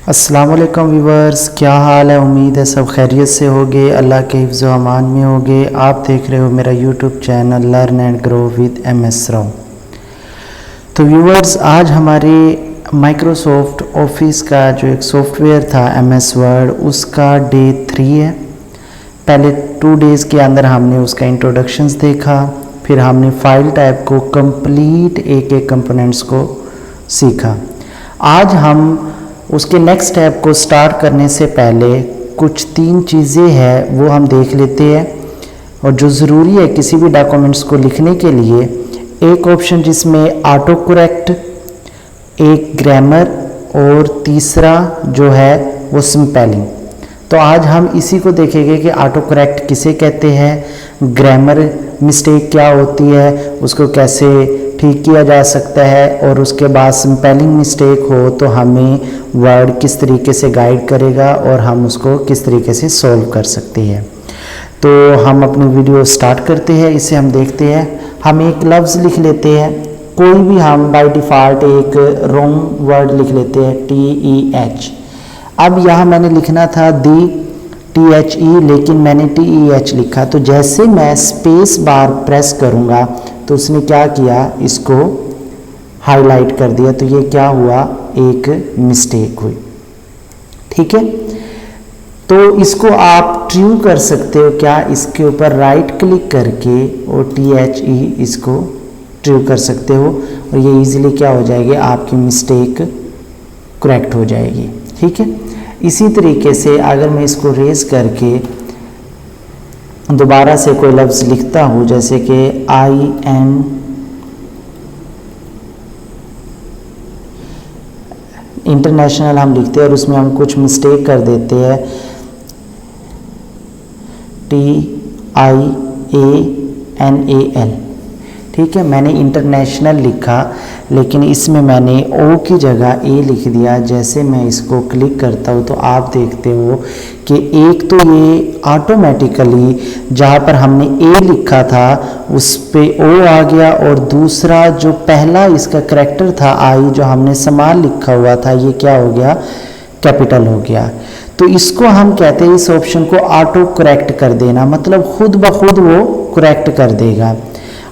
अस्सलाम वालेकुम व्यूवर्स, क्या हाल है। उम्मीद है सब खैरियत से होगे, अल्लाह के हिफ्ज़ व अमान में होगे। आप देख रहे हो मेरा YouTube channel learn and grow with MS Rao. तो व्यूवर्स, आज हमारे माइक्रोसॉफ्ट ऑफिस का जो एक सॉफ्टवेयर था MS वर्ड, उसका डे 3 है। पहले 2 डेज़ के अंदर हमने उसका इंट्रोडक्शंस देखा, फिर हमने फाइल टाइप को कंप्लीट एक एक कंपोनेंट्स को सीखा। आज हम उसके नेक्स्ट स्टेप को स्टार्ट करने से पहले कुछ 3 चीज़ें हैं वो हम देख लेते हैं, और जो ज़रूरी है किसी भी डॉक्यूमेंट्स को लिखने के लिए। एक ऑप्शन जिसमें ऑटो करेक्ट, एक ग्रामर, और तीसरा जो है वो स्पेलिंग। तो आज हम इसी को देखेंगे कि ऑटो करेक्ट किसे कहते हैं, ग्रामर मिस्टेक क्या होती है, उसको कैसे ठीक किया जा सकता है, और उसके बाद स्पेलिंग मिस्टेक हो तो हमें वर्ड किस तरीके से गाइड करेगा और हम उसको किस तरीके से सॉल्व कर सकते हैं। तो हम अपनी वीडियो स्टार्ट करते हैं। इसे हम देखते हैं। हम एक लफ्ज़ लिख लेते हैं, कोई भी हम बाय डिफ़ॉल्ट एक रॉन्ग वर्ड लिख लेते हैं, TEH। अब यहाँ मैंने लिखना था THE, लेकिन मैंने TEH लिखा। तो जैसे मैं स्पेस बार प्रेस करूँगा तो उसने क्या किया, इसको हाईलाइट कर दिया। तो ये क्या हुआ, एक मिस्टेक हुई। ठीक है, तो इसको आप ट्रू कर सकते हो क्या, इसके ऊपर राइट क्लिक करके और THE इसको ट्रू कर सकते हो, और ये इजीली क्या हो जाएगी, आपकी मिस्टेक करेक्ट हो जाएगी। ठीक है, इसी तरीके से अगर मैं इसको रेज करके दोबारा से कोई लफ्ज़ लिखता हूँ, जैसे कि IN इंटरनेशनल हम लिखते हैं और उसमें हम कुछ मिस्टेक कर देते हैं, TIANAL। ठीक है, मैंने इंटरनेशनल लिखा, लेकिन इसमें मैंने O की जगह A लिख दिया। जैसे मैं इसको क्लिक करता हूँ तो आप देखते हो कि एक तो ये ऑटोमेटिकली जहाँ पर हमने A लिखा था उस पे O आ गया, और दूसरा जो पहला इसका करैक्टर था I, जो हमने समान लिखा हुआ था, ये क्या हो गया, कैपिटल हो गया। तो इसको हम कहते हैं, इस ऑप्शन को ऑटो करेक्ट कर देना, मतलब खुद ब खुद वो करेक्ट कर देगा।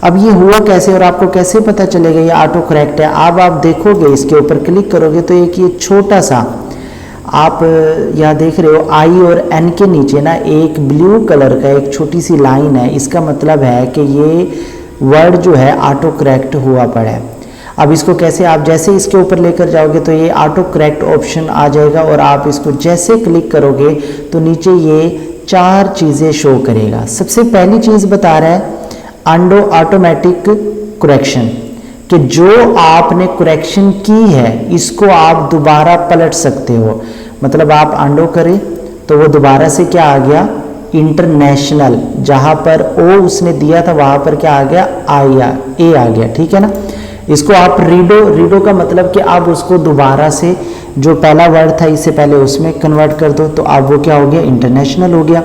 अब ये हुआ कैसे और आपको कैसे पता चलेगा ये ऑटो करेक्ट है। अब आप देखोगे, इसके ऊपर क्लिक करोगे तो एक ये छोटा सा आप यहाँ देख रहे हो, I और N के नीचे ना एक ब्लू कलर का एक छोटी सी लाइन है। इसका मतलब है कि ये वर्ड जो है ऑटो करेक्ट हुआ पड़ा है। अब इसको कैसे, आप जैसे इसके ऊपर लेकर जाओगे तो ये ऑटो करेक्ट ऑप्शन आ जाएगा, और आप इसको जैसे क्लिक करोगे तो नीचे ये 4 चीज़ें शो करेगा। सबसे पहली चीज़ बता रहा है अंडो ऑटोमेटिक करेक्शन, कि जो आपने करेक्शन की है इसको आप दोबारा पलट सकते हो। मतलब आप अंडो करें तो वो दोबारा से क्या आ गया, इंटरनेशनल, जहाँ पर O उसने दिया था वहाँ पर क्या आ गया, A आ गया। ठीक है ना, इसको आप रीडो का मतलब कि आप उसको दोबारा से जो पहला वर्ड था इससे पहले उसमें कन्वर्ट कर दो, तो अब वो क्या हो गया, इंटरनेशनल हो गया।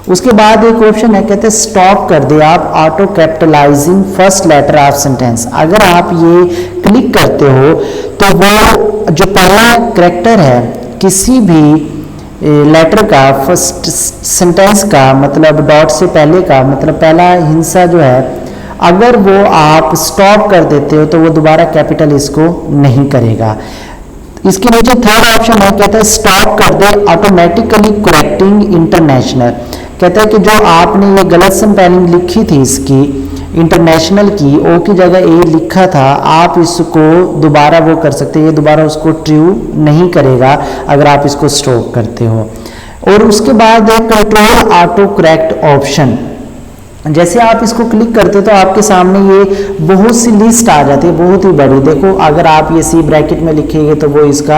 उसके बाद एक ऑप्शन है, कहते हैं स्टॉप कर दे आप auto capitalising first letter of sentence. अगर आप ये क्लिक करते हो तो वो जो पहला कैरेक्टर है किसी भी लेटर का, फर्स्ट सेंटेंस का, मतलब डॉट से पहले का, मतलब पहला हिस्सा जो है, अगर वो आप स्टॉप कर देते हो तो वो दोबारा कैपिटल इसको नहीं करेगा। इसके नीचे थर्ड ऑप्शन है, कहता है स्टॉप कर दे ऑटोमेटिकली करेक्टिंग इंटरनेशनल। कहता है कि जो आपने ये गलत स्पेलिंग लिखी थी इसकी, इंटरनेशनल की O की जगह A लिखा था, आप इसको दोबारा वो कर सकते हैं, ये दोबारा उसको ट्रू नहीं करेगा अगर आप इसको स्टॉप करते हो। और उसके बाद है कंट्रोल ऑटो करेक्ट ऑप्शन। जैसे आप इसको क्लिक करते हो तो आपके सामने ये बहुत सी लिस्ट आ जाती है, बहुत ही बड़ी। देखो, अगर आप ये C ब्रैकेट में लिखेंगे तो वो इसका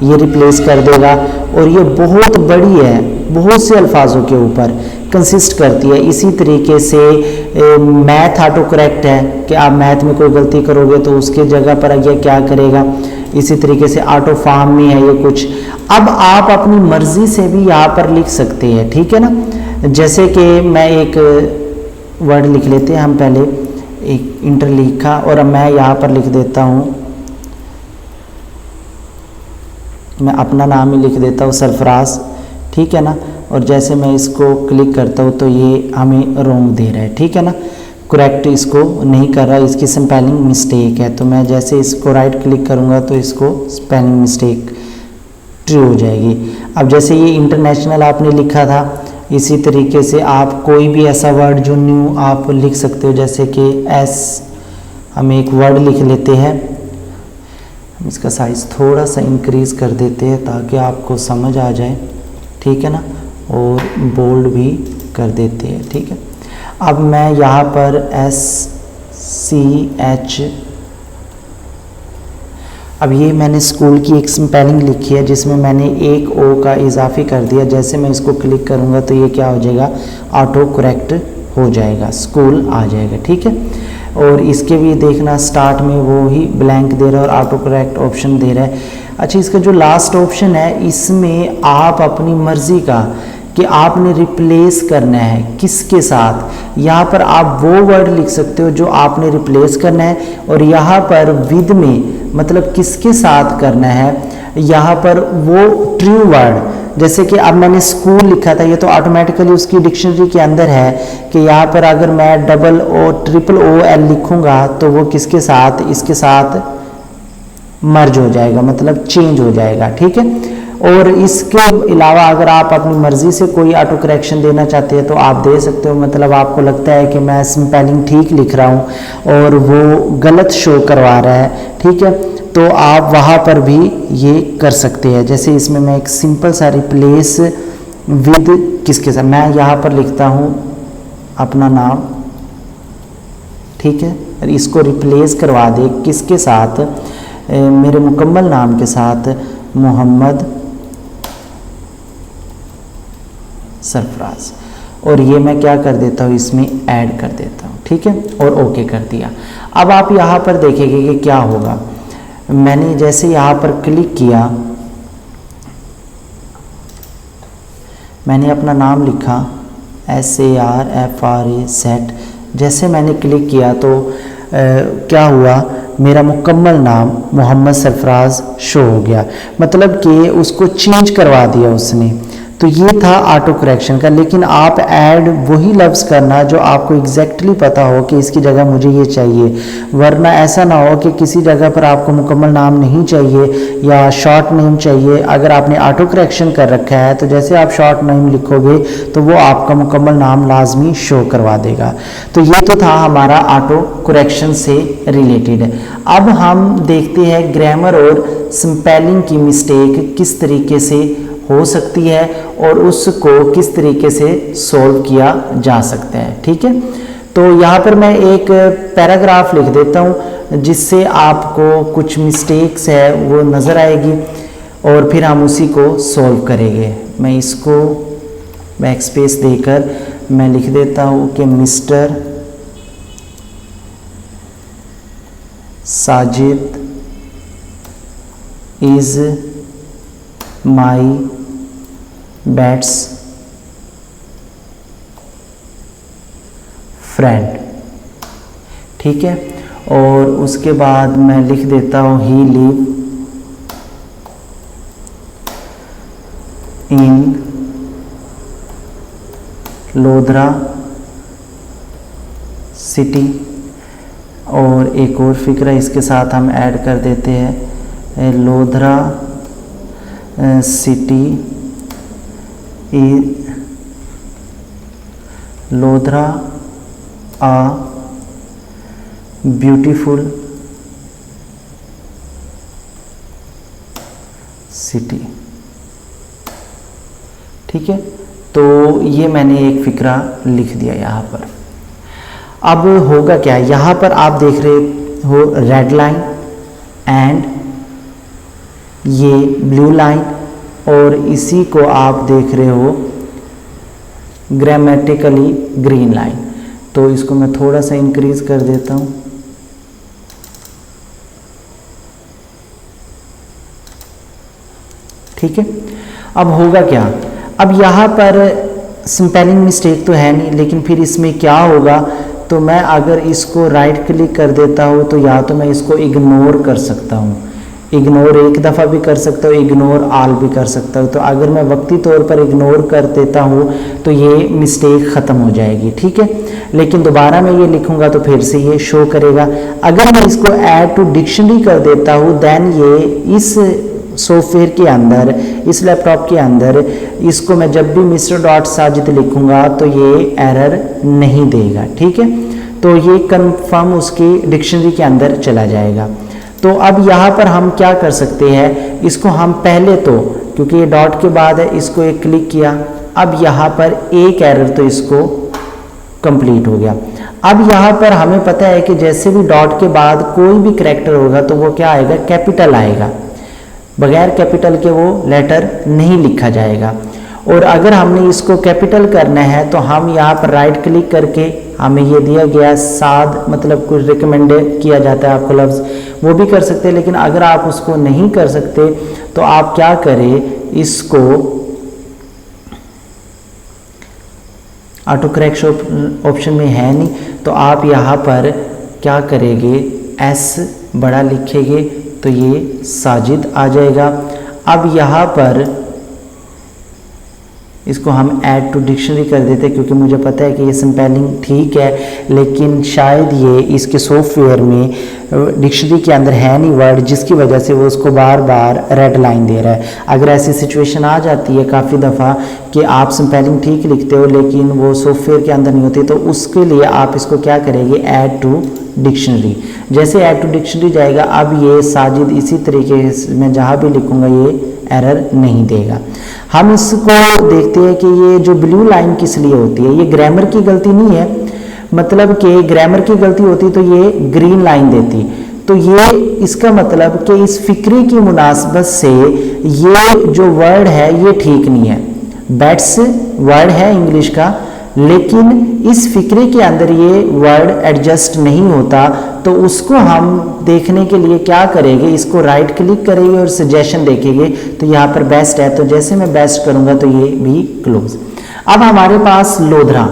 ये रिप्लेस कर देगा, और ये बहुत बड़ी है, बहुत से अल्फाजों के ऊपर कंसिस्ट करती है। इसी तरीके से मैथ ऑटो करेक्ट है कि आप मैथ में कोई गलती करोगे तो उसके जगह पर ये क्या करेगा। इसी तरीके से ऑटो फॉर्म में है ये कुछ। अब आप अपनी मर्जी से भी यहाँ पर लिख सकते हैं। ठीक है ना, जैसे कि मैं एक वर्ड लिख लेते हैं हम, पहले एक इंटर लिखा और अब मैं यहाँ पर लिख देता हूँ मैं अपना नाम ही लिख देता हूँ सरफराज, ठीक है ना। और जैसे मैं इसको क्लिक करता हूँ तो ये हमें रॉन्ग दे रहा है, ठीक है ना, करेक्ट इसको नहीं कर रहा, इसकी स्पेलिंग मिस्टेक है। तो मैं जैसे इसको राइट क्लिक करूँगा तो इसको स्पेलिंग मिस्टेक ट्रू हो जाएगी। अब जैसे ये इंटरनेशनल आपने लिखा था, इसी तरीके से आप कोई भी ऐसा वर्ड जो न्यू आप लिख सकते हो, जैसे कि हम एक वर्ड लिख लेते हैं, हम इसका साइज़ थोड़ा सा इंक्रीज़ कर देते हैं ताकि आपको समझ आ जाए, ठीक है ना, और बोल्ड भी कर देते हैं, ठीक है। अब मैं यहाँ पर SCH, अब ये मैंने स्कूल की एक स्पेलिंग लिखी है जिसमें मैंने एक ओ का इजाफी कर दिया। जैसे मैं इसको क्लिक करूँगा तो ये क्या हो जाएगा, ऑटो करेक्ट हो जाएगा, स्कूल आ जाएगा, ठीक है। और इसके भी देखना स्टार्ट में वो ही ब्लैंक दे रहा है और ऑटो करेक्ट ऑप्शन दे रहा है। अच्छा, इसका जो लास्ट ऑप्शन है इसमें आप अपनी मर्ज़ी का कि आपने रिप्लेस करना है किसके साथ, यहाँ पर आप वो वर्ड लिख सकते हो जो आपने रिप्लेस करना है, और यहाँ पर विद में मतलब किसके साथ करना है, यहाँ पर वो ट्रू वर्ड, जैसे कि अब मैंने स्कूल लिखा था, ये तो ऑटोमेटिकली उसकी डिक्शनरी के अंदर है कि यहाँ पर अगर मैं double O triple O L लिखूँगा तो वो किसके साथ, इसके साथ मर्ज हो जाएगा, मतलब चेंज हो जाएगा, ठीक है। और इसके अलावा अगर आप अपनी मर्ज़ी से कोई ऑटो करेक्शन देना चाहते हैं तो आप दे सकते हो, मतलब आपको लगता है कि मैं स्पेलिंग ठीक लिख रहा हूँ और वो गलत शो करवा रहा है, ठीक है, तो आप वहाँ पर भी ये कर सकते हैं। जैसे इसमें मैं एक सिंपल सा रिप्लेस विद किसके साथ, मैं यहाँ पर लिखता हूँ अपना नाम, ठीक है, और इसको रिप्लेस करवा दे किसके साथ, मेरे मुकम्मल नाम के साथ, मोहम्मद सरफराज, और ये मैं क्या कर देता हूँ, इसमें ऐड कर देता हूँ, ठीक है, और ओके कर दिया। अब आप यहाँ पर देखेंगे कि क्या होगा, मैंने जैसे यहाँ पर क्लिक किया, मैंने अपना नाम लिखा SARFRA सेट, जैसे मैंने क्लिक किया तो क्या हुआ, मेरा मुकम्मल नाम मोहम्मद सरफराज शो हो गया, मतलब कि उसको चेंज करवा दिया उसने। तो ये था ऑटो करेक्शन का। लेकिन आप ऐड वही लफ्ज़ करना जो आपको एग्जैक्टली पता हो कि इसकी जगह मुझे ये चाहिए, वरना ऐसा ना हो कि किसी जगह पर आपको मुकम्मल नाम नहीं चाहिए या शॉर्ट नेम चाहिए। अगर आपने ऑटो करेक्शन कर रखा है तो जैसे आप शॉर्ट नेम लिखोगे तो वो आपका मुकम्मल नाम लाजमी शो करवा देगा। तो ये तो था हमारा ऑटो करेक्शन से रिलेटेड। अब हम देखते हैं ग्रामर और स्पेलिंग की मिस्टेक किस तरीके से हो सकती है और उसको किस तरीके से सॉल्व किया जा सकता है। ठीक है, तो यहाँ पर मैं एक पैराग्राफ लिख देता हूँ जिससे आपको कुछ मिस्टेक्स है वो नज़र आएगी और फिर हम उसी को सॉल्व करेंगे। मैं इसको बैक स्पेस देकर मैं लिख देता हूँ कि mister Sajid is my best friend. ठीक है, और उसके बाद मैं लिख देता हूँ he live in Lodhra city. और एक और फिक्रा इसके साथ हम ऐड कर देते हैं, लोधरा सिटी लोधरा आ ब्यूटीफुल सिटी। ठीक है, तो ये मैंने एक फिक्रा लिख दिया यहाँ पर। अब होगा क्या, यहाँ पर आप देख रहे हो रेड लाइन एंड ये ब्लू लाइन और इसी को आप देख रहे हो ग्रामेटिकली ग्रीन लाइन। तो इसको मैं थोड़ा सा इंक्रीज कर देता हूँ। ठीक है, अब होगा क्या, अब यहाँ पर स्पेलिंग मिस्टेक तो है नहीं, लेकिन फिर इसमें क्या होगा, तो मैं अगर इसको राइट क्लिक कर देता हूँ तो या तो मैं इसको इग्नोर कर सकता हूँ, इग्नोर एक दफ़ा भी कर सकता हूँ, इग्नोर ऑल भी कर सकता हूँ। तो अगर मैं वक्ती तौर पर इग्नोर कर देता हूँ तो ये मिस्टेक ख़त्म हो जाएगी, ठीक है। लेकिन दोबारा मैं ये लिखूँगा तो फिर से ये शो करेगा। अगर मैं इसको ऐड टू डिक्शनरी कर देता हूँ देन ये इस सॉफ्टवेयर के अंदर, इस लैपटॉप के अंदर इसको मैं जब भी मिस्टर डॉट साजिद लिखूँगा तो ये एरर नहीं देगा, ठीक है। तो ये कन्फर्म उसकी डिक्शनरी के अंदर चला जाएगा। तो अब यहाँ पर हम क्या कर सकते हैं, इसको हम पहले तो क्योंकि ये डॉट के बाद है इसको एक क्लिक किया, अब यहाँ पर एक एरर तो इसको कंप्लीट हो गया। अब यहाँ पर हमें पता है कि जैसे भी डॉट के बाद कोई भी करैक्टर होगा तो वो क्या आएगा, कैपिटल आएगा, बगैर कैपिटल के वो लेटर नहीं लिखा जाएगा। और अगर हमने इसको कैपिटल करना है तो हम यहाँ पर राइट क्लिक करके, हमें ये दिया गया साद मतलब कुछ रिकमेंड किया जाता है आपको लफ्ज़, वो भी कर सकते हैं। लेकिन अगर आप उसको नहीं कर सकते तो आप क्या करें, इसको ऑटो करेक्शन ऑप्शन में है नहीं तो आप यहाँ पर क्या करेंगे, एस बड़ा लिखेंगे तो ये साजिद आ जाएगा। अब यहाँ पर इसको हम ऐड टू डिक्शनरी कर देते हैं क्योंकि मुझे पता है कि ये स्पेलिंग ठीक है, लेकिन शायद ये इसके सॉफ्टवेयर में डिक्शनरी के अंदर है नहीं वर्ड, जिसकी वजह से वो उसको बार बार रेड लाइन दे रहा है। अगर ऐसी सिचुएशन आ जाती है काफ़ी दफ़ा कि आप स्पेलिंग ठीक लिखते हो लेकिन वो सॉफ्टवेयर के अंदर नहीं होती, तो उसके लिए आप इसको क्या करेंगे, ऐड टू डिक्शनरी। जैसे ऐड टू डिक्शनरी जाएगा, अब ये साजिद इसी तरीके से मैं जहाँ भी लिखूँगा ये एरर नहीं देगा। हम इसको देखते हैं कि ये जो ब्लू लाइन किस लिए होती है, ये ग्रामर की गलती नहीं है, मतलब कि ग्रामर की गलती होती तो ये ग्रीन लाइन देती। तो ये इसका मतलब कि इस फिक्रे की मुनासबत से ये जो वर्ड है ये ठीक नहीं है। बैट्स वर्ड है इंग्लिश का, लेकिन इस फिक्रे के अंदर ये वर्ड एडजस्ट नहीं होता, तो उसको हम देखने के लिए क्या करेंगे, इसको राइट क्लिक करेंगे और सजेशन देखेंगे तो यहाँ पर बेस्ट है, तो जैसे मैं बेस्ट करूँगा तो ये भी क्लोज। अब हमारे पास लोधरा,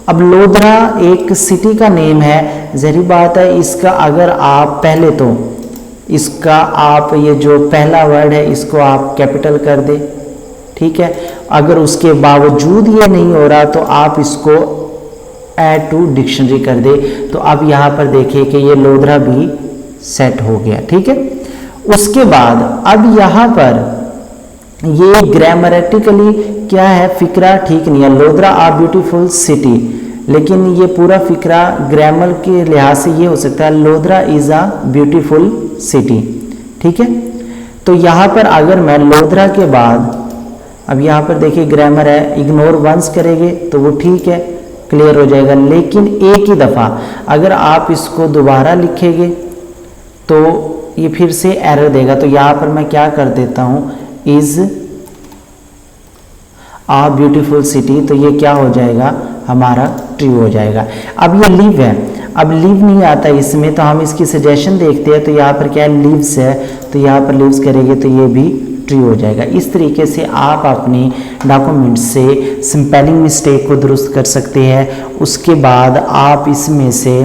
अब लोधरा एक सिटी का नेम है, ज़ाहिर बात है इसका अगर आप पहले तो इसका आप ये जो पहला वर्ड है इसको आप कैपिटल कर दे, ठीक है। अगर उसके बावजूद ये नहीं हो रहा तो आप इसको ऐड टू डिक्शनरी कर दे, तो अब यहाँ पर देखिए कि ये लोधरा भी सेट हो गया, ठीक है। उसके बाद अब यहाँ पर ये ग्रामरेटिकली क्या है, फिक्रा ठीक नहीं है, लोधरा आ ब्यूटीफुल सिटी, लेकिन ये पूरा फिक्रा ग्रामर के लिहाज से ये हो सकता है Lodhra is a beautiful city, ठीक है। तो यहाँ पर अगर मैं लोधरा के बाद, अब यहाँ पर देखिए ग्रामर है, इग्नोर वंस करेंगे तो वो ठीक है, क्लियर हो जाएगा। लेकिन एक ही दफ़ा अगर आप इसको दोबारा लिखेंगे तो ये फिर से एरर देगा। तो यहाँ पर मैं क्या कर देता हूँ, इज़ आ ब्यूटीफुल सिटी, तो ये क्या हो जाएगा, हमारा ट्रू हो जाएगा। अब ये लिव है, अब लिव नहीं आता इसमें, तो हम इसकी सजेशन देखते हैं, तो यहाँ पर क्या है, लिव्स है, तो यहाँ पर लिव्स करेंगे तो ये भी ट्रू हो जाएगा। इस तरीके से आप अपने डॉक्यूमेंट से स्पेलिंग मिस्टेक को दुरुस्त कर सकते हैं। उसके बाद आप इसमें से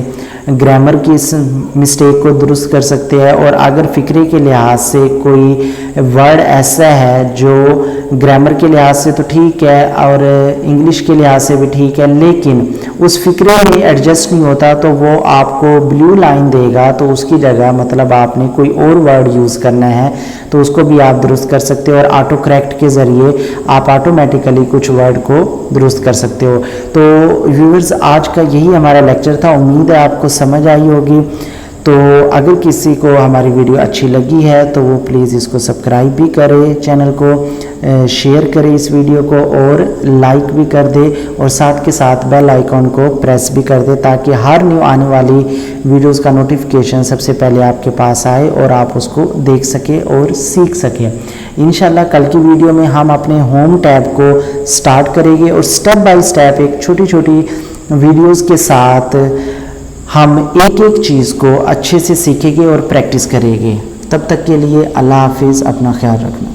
ग्रामर की इस मिस्टेक को दुरुस्त कर सकते हैं, और अगर फिक्रे के लिहाज से कोई वर्ड ऐसा है जो ग्रामर के लिहाज से तो ठीक है और इंग्लिश के लिहाज से भी ठीक है, लेकिन उस फिक्रे में एडजस्ट नहीं होता, तो वो आपको ब्लू लाइन देगा, तो उसकी जगह मतलब आपने कोई और वर्ड यूज़ करना है तो उसको भी आप दुरुस्त कर सकते हो, और ऑटो करेक्ट के ज़रिए आप ऑटोमेटिकली कुछ वर्ड को दुरुस्त कर सकते हो। तो व्यूअर्स, आज का यही हमारा लेक्चर था, उम्मीद है आपको समझ आई होगी। तो अगर किसी को हमारी वीडियो अच्छी लगी है तो वो प्लीज़ इसको सब्सक्राइब भी करे, चैनल को शेयर करें इस वीडियो को, और लाइक भी कर दे, और साथ के साथ बेल आइकॉन को प्रेस भी कर दे, ताकि हर न्यू आने वाली वीडियोस का नोटिफिकेशन सबसे पहले आपके पास आए और आप उसको देख सकें और सीख सकें। इंशाल्लाह कल की वीडियो में हम अपने होम टैब को स्टार्ट करेंगे, और स्टेप बाय स्टेप एक छोटी छोटी वीडियोज़ के साथ हम एक एक चीज़ को अच्छे से सीखेंगे और प्रैक्टिस करेंगे। तब तक के लिए अल्लाह हाफिज़, अपना ख्याल रखना।